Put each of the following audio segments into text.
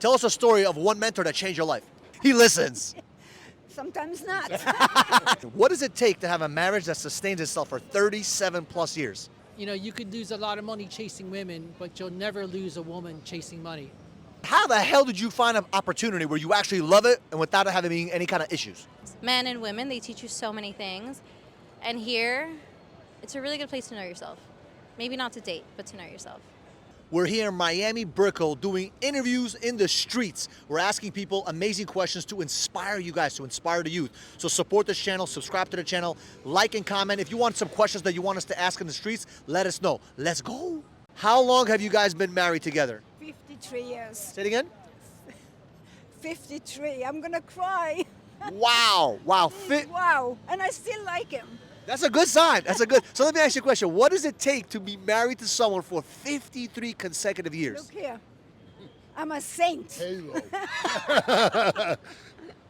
Tell us a story of one mentor that changed your life. He listens. Sometimes not. What does it take to have a marriage that sustains itself for 37 plus years? You know, you could lose a lot of money chasing women, but you'll never lose a woman chasing money. How the hell did you find an opportunity where you actually love it and without it having any kind of issues? Men and women, they teach you so many things. And here, it's a really good place to know yourself. Maybe not to date, but to know yourself. We're here in Miami, Brickell, doing interviews in the streets. We're asking people amazing questions to inspire you guys, to inspire the youth. So support this channel, subscribe to the channel, like and comment. If you want some questions that you want us to ask in the streets, let us know. Let's go. How long have you guys been married together? 53 years. Say it again. 53. I'm gonna cry. Wow. Wow. Wow. And I still like him. That's a good sign. That's a good. So let me ask you a question. What does it take to be married to someone for 53 consecutive years? Look here. I'm a saint. Halo.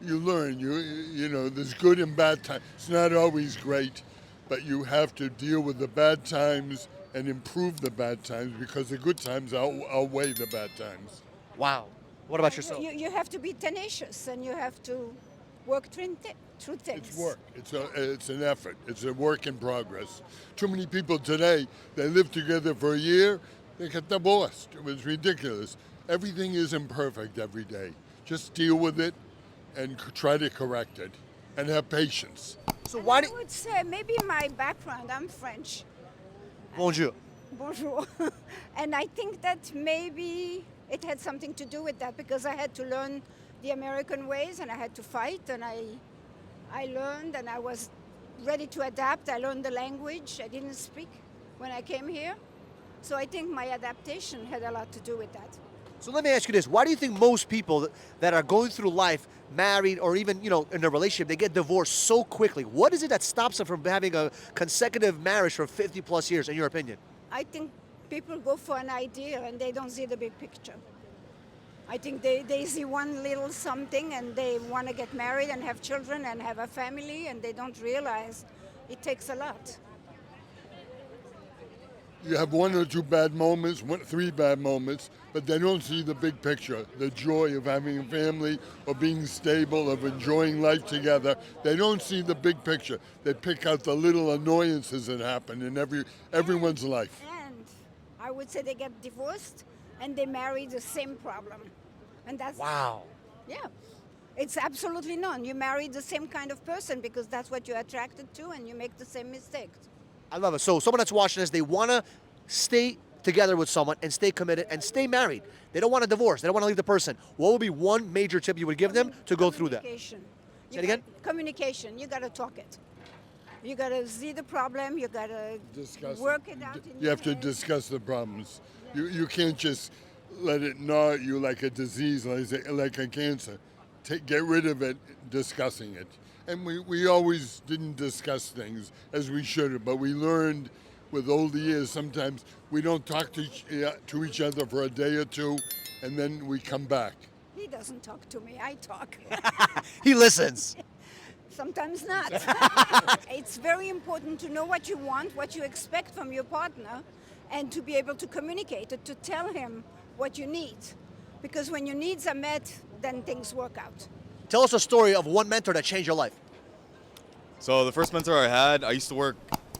You learn. You know, there's good and bad times. It's not always great, but you have to deal with the bad times and improve the bad times because the good times outweigh the bad times. Wow. What about yourself? You have to be tenacious and you have to work through things. It's work. It's an effort. It's a work in progress. Too many people today, they live together for a year, they get divorced. It was ridiculous. Everything isn't perfect every day. Just deal with it and try to correct it and have patience. So And why I do would say maybe my background, I'm French. Bonjour. Bonjour. And I think that maybe it had something to do with that because I had to learn the American ways and I had to fight and I learned and I was ready to adapt. I learned the language. I didn't speak when I came here. So I think my adaptation had a lot to do with that. So let me ask you this. Why do you think most people that are going through life, married or even, in a relationship, they get divorced so quickly? What is it that stops them from having a consecutive marriage for 50 plus years, in your opinion? I think people go for an idea and they don't see the big picture. I think they see one little something and they want to get married and have children and have a family and they don't realize it takes a lot. You have one or two bad moments, three bad moments, but they don't see the big picture, the joy of having a family, of being stable, of enjoying life together. They don't see the big picture. They pick out the little annoyances that happen in everyone's life. And I would say they get divorced and they marry the same problem. And that's, Wow. yeah, it's absolutely none. You marry the same kind of person because that's what you're attracted to and you make the same mistakes. I love it. So someone that's watching this, they want to stay together with someone and stay committed and stay married. They don't want to divorce. They don't want to leave the person. What would be one major tip you would give them to go through that? Communication. Say it again? Communication. You got to talk it. You got to see the problem. You got to work it out. You have to discuss the problems. You can't just let it gnaw at you like a disease, like a cancer. Get rid of it, discussing it. And we always didn't discuss things as we should have, but we learned with older years sometimes we don't talk to each other for a day or two, and then we come back. He doesn't talk to me. I talk. He listens. Sometimes not. It's very important to know what you want, what you expect from your partner, and to be able to communicate it, to tell him what you need. Because when your needs are met, then things work out. Tell us a story of one mentor that changed your life. So the first mentor I had, I used to work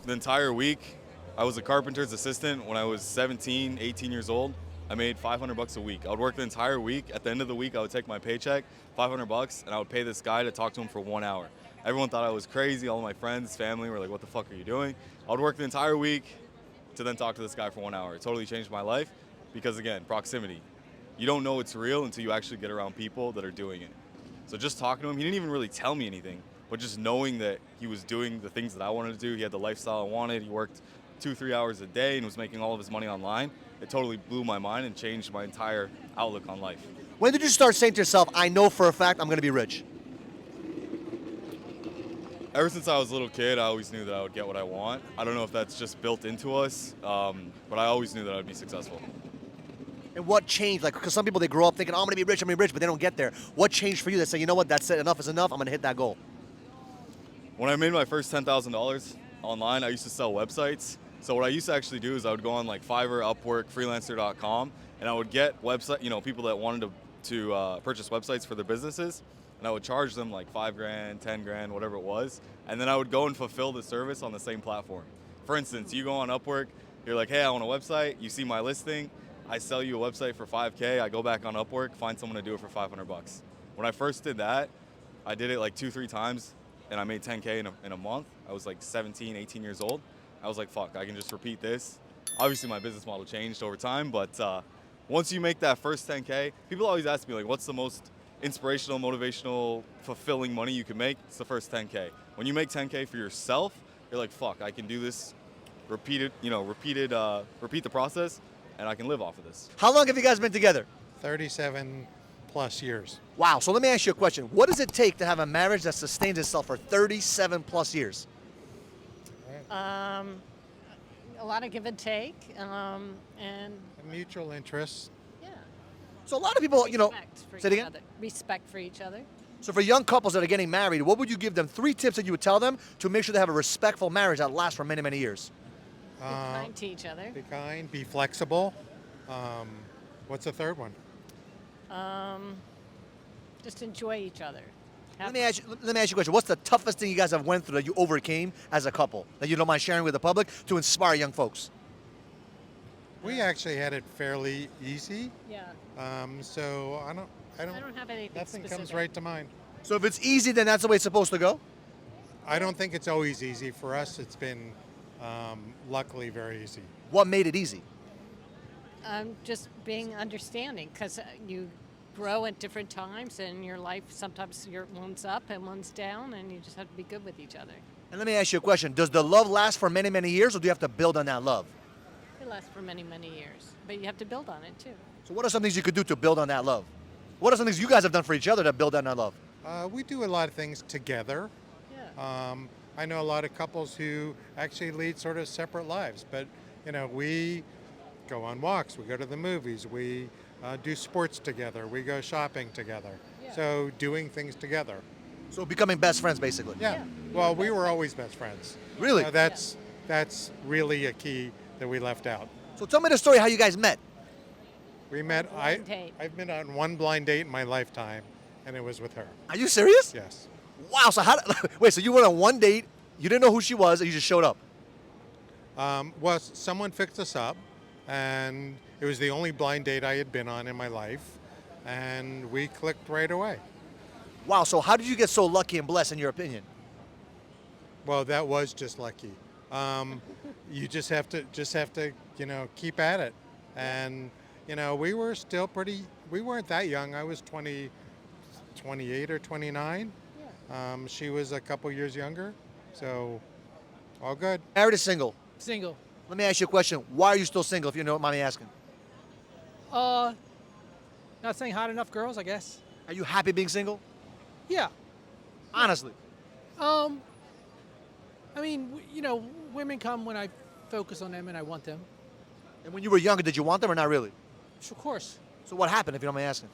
the entire week. I was a carpenter's assistant when I was 17, 18 years old. I made $500 a week. I would work the entire week. At the end of the week, I would take my paycheck, $500, and I would pay this guy to talk to him for 1 hour. Everyone thought I was crazy. All of my friends, family were like, what the fuck are you doing? I would work the entire week to then talk to this guy for 1 hour. It totally changed my life because, again, proximity. You don't know it's real until you actually get around people that are doing it. So just talking to him, he didn't even really tell me anything, but just knowing that he was doing the things that I wanted to do, he had the lifestyle I wanted, he worked 2-3 hours a day and was making all of his money online, it totally blew my mind and changed my entire outlook on life. When did you start saying to yourself, I know for a fact I'm going to be rich? Ever since I was a little kid, I always knew that I would get what I want. I don't know if that's just built into us, but I always knew that I would be successful. And what changed? Like, because some people, they grow up thinking, oh, I'm going to be rich, but they don't get there. What changed for you that said, you know what, that's it, enough is enough, I'm going to hit that goal? When I made my first $10,000 online, I used to sell websites. So what I used to actually do is I would go on like Fiverr, Upwork, Freelancer.com, and I would get people that wanted to to purchase websites for their businesses, and I would charge them like 5 grand, 10 grand, whatever it was, and then I would go and fulfill the service on the same platform. For instance, you go on Upwork, you're like, hey, I want a website, you see my listing, I sell you a website for 5K, I go back on Upwork, find someone to do it for 500 bucks. When I first did that, I did it like 2-3 times, and I made 10K in a month. I was like 17, 18 years old. I was like, fuck, I can just repeat this. Obviously, my business model changed over time, but once you make that first 10K, people always ask me, like, what's the most inspirational, motivational, fulfilling money you can make? It's the first 10K. When you make 10K for yourself, you're like, fuck, I can do this, repeat the process, and I can live off of this. How long have you guys been together? 37 plus years. Wow. So let me ask you a question. What does it take to have a marriage that sustains itself for 37 plus years? A lot of give and take, and A mutual interest. yeah. So a lot of people, Respect for say it each again? other. Respect for each other. So for young couples that are getting married, what would you give them? 3 tips that you would tell them to make sure they have a respectful marriage that lasts for many, many years. Be kind to each other. Be kind, be flexible. What's the third one? Just enjoy each other. Let me ask you a question. What's the toughest thing you guys have went through that you overcame as a couple that you don't mind sharing with the public to inspire young folks? We actually had it fairly easy. Yeah. So I don't have anything nothing specific. comes right to mind. So if it's easy, then that's the way it's supposed to go? I don't think it's always easy. For us, it's been luckily very easy. What made it easy? Just being understanding, because you grow at different times in your life. Sometimes one's up and one's down, and you just have to be good with each other. And let me ask you a question. Does the love last for many, many years, or do you have to build on that love? It lasts for many, many years, but you have to build on it too. So what are some things you could do to build on that love? What are some things you guys have done for each other to build on that love? We do a lot of things together. Yeah. I know a lot of couples who actually lead sort of separate lives, but we go on walks, we go to the movies, we do sports together, we go shopping together. Yeah. So doing things together. So becoming best friends, basically. Yeah. Well, we were always best friends. Really? So that's really a key that we left out. So tell me the story how you guys met. We met. Blind date. I've been on one blind date in my lifetime, and it was with her. Are you serious? Yes. Wow. So wait, so you went on one date, you didn't know who she was, and you just showed up? Well, someone fixed us up, and it was the only blind date I had been on in my life, and we clicked right away. Wow. So how did you get so lucky and blessed, in your opinion? Well, that was just lucky. You just have to keep at it, and we were still we weren't that young. I was 28 or 29. She was a couple years younger, so all good. Married or single? Single. Let me ask you a question. Why are you still single, if you don't mind me asking? Not saying hot enough girls, I guess. Are you happy being single? Yeah. Honestly. I mean, women come when I focus on them and I want them. And when you were younger, did you want them or not really? Of course. So what happened, if you don't mind asking?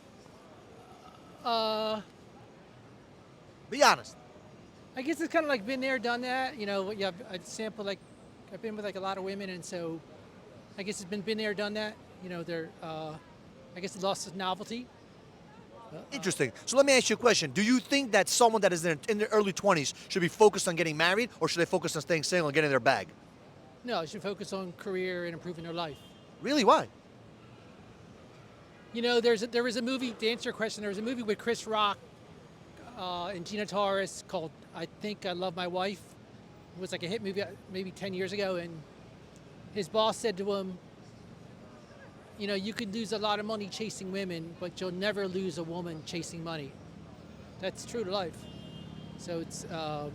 I Be honest. guess it's kind of like been there, done that. I sample I've been with a lot of women, and so I guess it's been there, done that. I guess it lost its novelty. Interesting. So let me ask you a question. Do you think that someone that is in their early 20s should be focused on getting married, or should they focus on staying single and getting their bag? No, you should focus on career and improving their life. Really? Why? There was a movie, to answer your question, there was a movie with Chris Rock and Gina Torres called I Think I Love My Wife. It was like a hit movie maybe 10 years ago, and his boss said to him, you could lose a lot of money chasing women, but you'll never lose a woman chasing money. That's true to life. So it's, so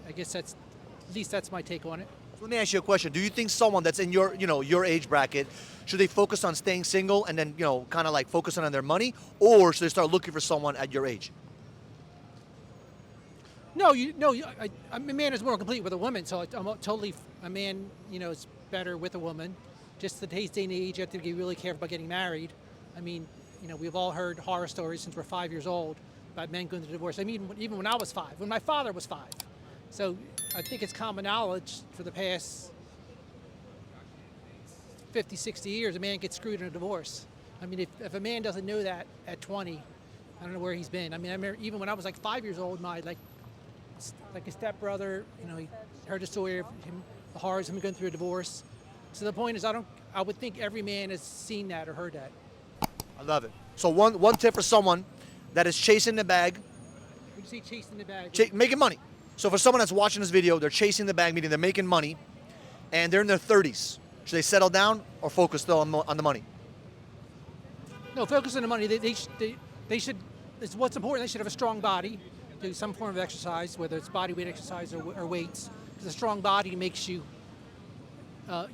I guess at least that's my take on it. So let me ask you a question. Do you think someone that's in your age bracket, should they focus on staying single and then, kind of like focusing on their money, or should they start looking for someone at your age? No, a man is more complete with a woman, so a man, is better with a woman. Just today's day and age, you have to be really careful about getting married. I mean, we've all heard horror stories since we're 5 years old about men going through divorce. I mean, even when I was 5, when my father was 5. So I think it's common knowledge for the past 50, 60 years, a man gets screwed in a divorce. I mean, if a man doesn't know that at 20, I don't know where he's been. I mean, I remember even when I was like 5 years old, my like a stepbrother, you know, he heard a story of him, the horrors of him going through a divorce. So the point is, I would think every man has seen that or heard that. I love it. So one tip for someone that is chasing the bag, When you say chasing the bag, making money. So for someone that's watching this video, they're chasing the bag, meaning they're making money, and they're in their 30s. Should they settle down or focus still on the money? no, focus on the money. They should. It's what's important. They should have a strong body, do some form of exercise, whether it's body weight exercise or weights. Because a strong body makes you. A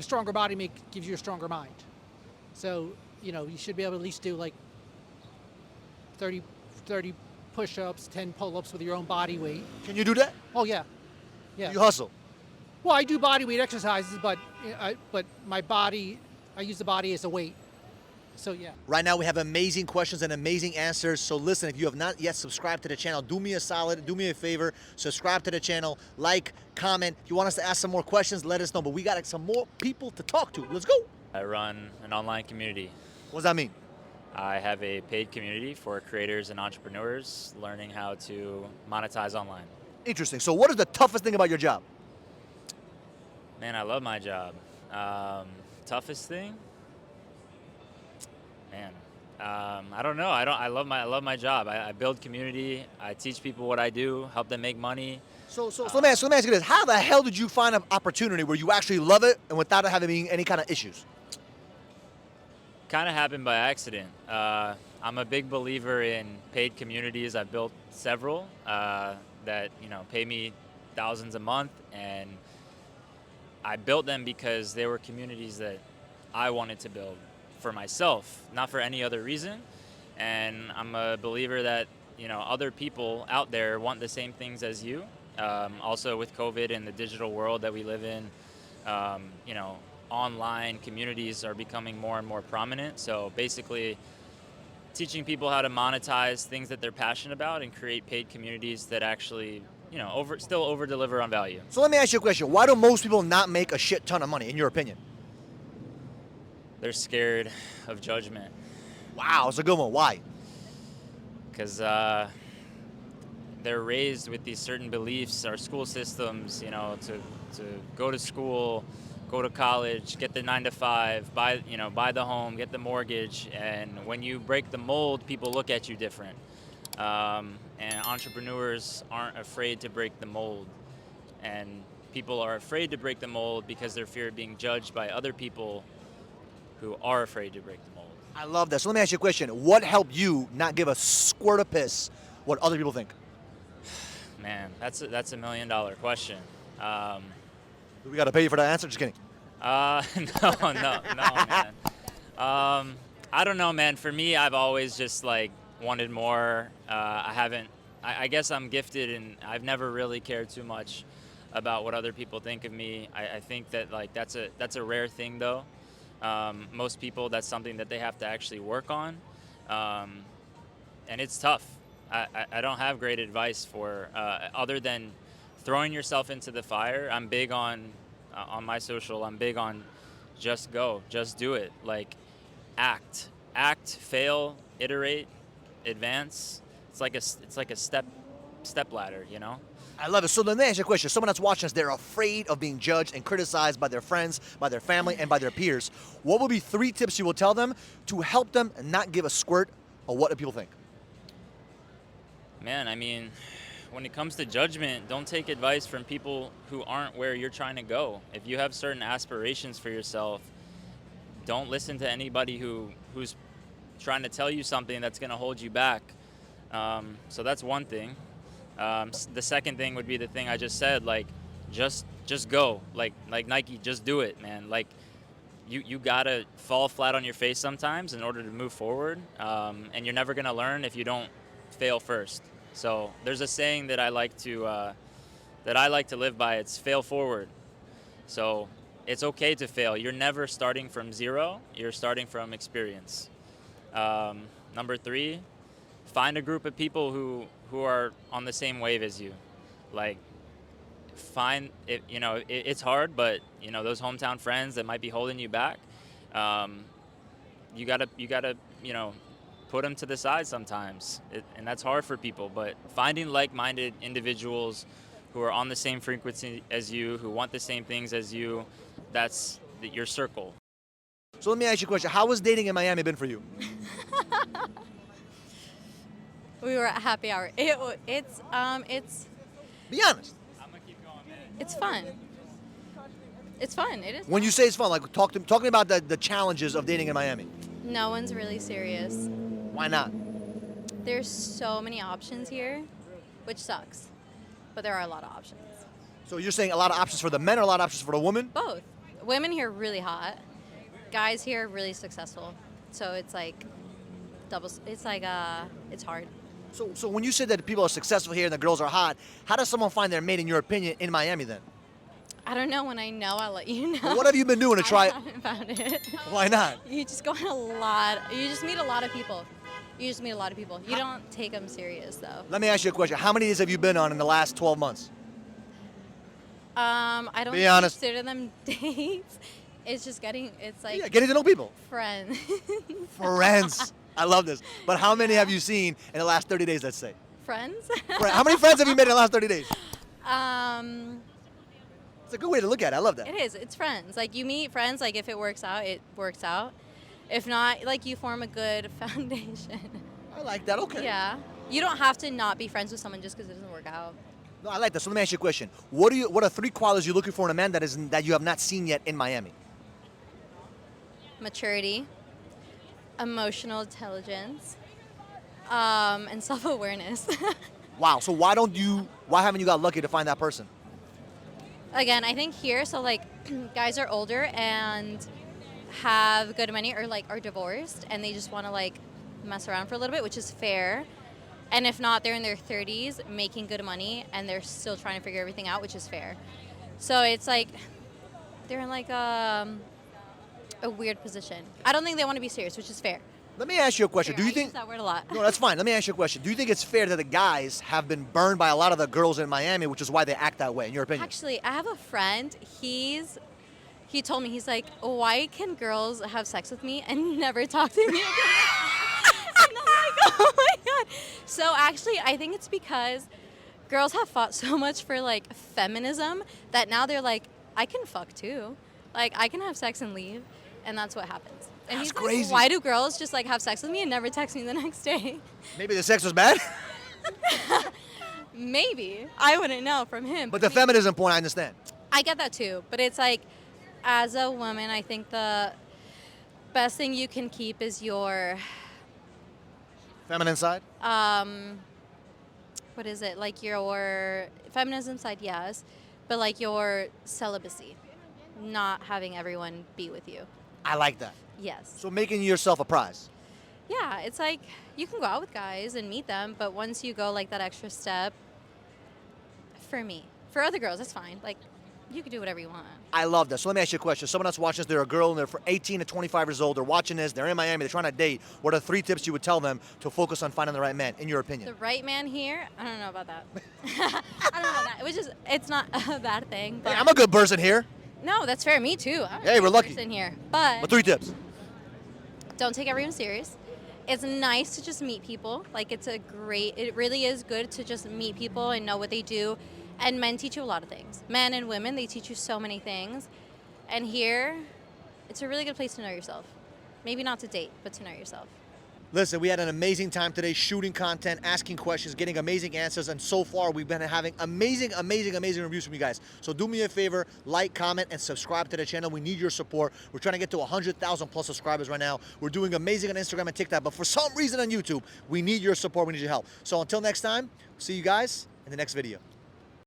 stronger body gives you a stronger mind. So you know you should be able to at least do like 30 push-ups, 10 pull-ups with your own body weight. Can you do that? Oh yeah, yeah. You hustle. Well, I do body weight exercises, but my body, I use the body as a weight. So yeah. Right now we have amazing questions and amazing answers. So listen, if you have not yet subscribed to the channel, do me a solid, do me a favor, subscribe to the channel, like, comment. If you want us to ask some more questions, let us know. But we got some more people to talk to. Let's go. I run an online community. What does that mean? I have a paid community for creators and entrepreneurs learning how to monetize online. Interesting. So what is the toughest thing about your job? Man, I love my job. Toughest thing? Man, I don't know. I love my job. I build community. I teach people what I do, help them make money. So let me ask you this. How the hell did you find an opportunity where you actually love it and without it having any kind of issues? Kind of happened by accident. I'm a big believer in paid communities. I've built several that pay me thousands a month, and I built them because they were communities that I wanted to build for myself, not for any other reason. And I'm a believer that other people out there want the same things as you. Also with COVID and the digital world that we live in, online communities are becoming more and more prominent. So basically teaching people how to monetize things that they're passionate about and create paid communities that actually still over deliver on value. So let me ask you a question. Why do most people not make a shit ton of money, in your opinion? They're scared of judgment. Wow, it's a good one. Why? Because they're raised with these certain beliefs, our school systems, to go to school, go to college, get the 9 to 5, buy the home, get the mortgage, and when you break the mold, people look at you different. And entrepreneurs aren't afraid to break the mold, and people are afraid to break the mold because they're fear of being judged by other people who are afraid to break the mold. I love that. So let me ask you a question. What helped you not give a squirt of piss what other people think? Man, that's a $1 million question. We got to pay you for that answer? Just kidding. No, man. I don't know, man. For me, I've always just wanted more. I guess I'm gifted, and I've never really cared too much about what other people think of me. I think that that's a rare thing, though. Most people, that's something that they have to actually work on, and it's tough. I don't have great advice for other than throwing yourself into the fire. I'm big on my social. I'm big on just go, just do it. Act, fail, iterate, advance. It's like a step ladder, I love it. So let me ask you a question. Someone that's watching us, they're afraid of being judged and criticized by their friends, by their family, and by their peers. What would be 3 tips you will tell them to help them not give a squirt of what do people think? Man, I mean, when it comes to judgment, don't take advice from people who aren't where you're trying to go. If you have certain aspirations for yourself, don't listen to anybody who's trying to tell you something that's going to hold you back. So that's one thing. The second thing would be the thing I just said, just go, like Nike, just do it, man. You gotta fall flat on your face sometimes in order to move forward, and you're never gonna learn if you don't fail first. So there's a saying that I like to live by. It's fail forward. So it's okay to fail. You're never starting from zero. You're starting from experience. Number 3, find a group of people who are on the same wave as you. Find it. It's hard, but those hometown friends that might be holding you back. you gotta put them to the side sometimes, and that's hard for people. But finding like-minded individuals who are on the same frequency as you, who want the same things as you, that's your circle. So let me ask you a question. How has dating in Miami been for you? We were at happy hour. It's Be honest. it's fun. It's fun. It is. When you say it's fun, like talk to me about the challenges of dating in Miami. No one's really serious. Why not? There's so many options here, which sucks. But there are a lot of options. So you're saying a lot of options for the men or a lot of options for the women? Both. Women here are really hot. Guys here are really successful. So it's like it's hard. So when you said that people are successful here and the girls are hot, how does someone find their mate, in your opinion, in Miami then? I don't know. When I know, I'll let you know. Well, what have you been doing to try? I haven't found it. Why not? You just go on a lot. You just meet a lot of people. You don't take them serious, though. Let me ask you a question. How many days have you been on in the last 12 months? I don't Be honest. consider them dates. It's just getting Getting to know people. friends. Friends. I love this. But how many have you seen in the last 30 days, let's say? Friends? How many friends have you made in the last 30 days? um, It's a good way to look at it. I love that. it is. It's friends. Like you meet friends. Like if it works out, it works out. If not, like you form a good foundation. I like that. Okay. Yeah. You don't have to not be friends with someone just because it doesn't work out. No, I like that. So let me ask you a question. What are 3 qualities you're looking for in a man that you have not seen yet in Miami? Maturity, emotional intelligence, and self-awareness. Wow. So why haven't you got lucky to find that person? Again, I think here, so like guys are older and have good money or like are divorced and they just want to like mess around for a little bit, which is fair. And if not, they're in their 30s making good money and they're still trying to figure everything out, which is fair. So it's like they're in like a weird position. I don't think they want to be serious, which is fair. Let me ask you a question. Fair. Do you I think use that word a lot? No, that's fine. Let me ask you a question. Do you think it's fair that the guys have been burned by a lot of the girls in Miami, which is why they act that way, in your opinion? Actually, I have a friend. He told me, he's like, why can girls have sex with me and never talk to me again? And I'm like, oh my God. So actually, I think it's because girls have fought so much for like feminism that now they're like, I can fuck too. Like I can have sex and leave. And that's what happens. And That's he's crazy. like, why do girls just like have sex with me and never text me the next day? Maybe the sex was bad? Maybe. I wouldn't know from him. But the feminism point, I understand. I get that too. But it's like, as a woman, I think the best thing you can keep is your, Feminine side? what is it? Like your feminism side, yes. But like your celibacy, not having everyone be with you. I like that. Yes. So making yourself a prize. Yeah, it's like you can go out with guys and meet them, but once you go like that extra step, for me, for other girls, that's fine. Like, you can do whatever you want. I love that. So let me ask you a question. Someone that's watching this, they're a girl and they're 18 to 25 years old. They're watching this. They're in Miami. They're trying to date. What are 3 tips you would tell them to focus on finding the right man, in your opinion? The right man here, I don't know about that. I don't know about that. It's not a bad thing. But Hey, I'm a good person here. no, that's fair. Me too. I'm a Hey, we're good lucky. person here. But But 3 tips. don't take everyone serious. It's nice to just meet people. Like it really is good to just meet people and know what they do. And men teach you a lot of things. Men and women, they teach you so many things. And here, it's a really good place to know yourself. Maybe not to date, but to know yourself. Listen, we had an amazing time today shooting content, asking questions, getting amazing answers, and so far we've been having amazing reviews from you guys. So do me a favor, like, comment, and subscribe to the channel. We need your support. We're trying to get to 100,000 plus subscribers right now. We're doing amazing on Instagram and TikTok, but for some reason on YouTube, we need your support, we need your help. So until next time, see you guys in the next video.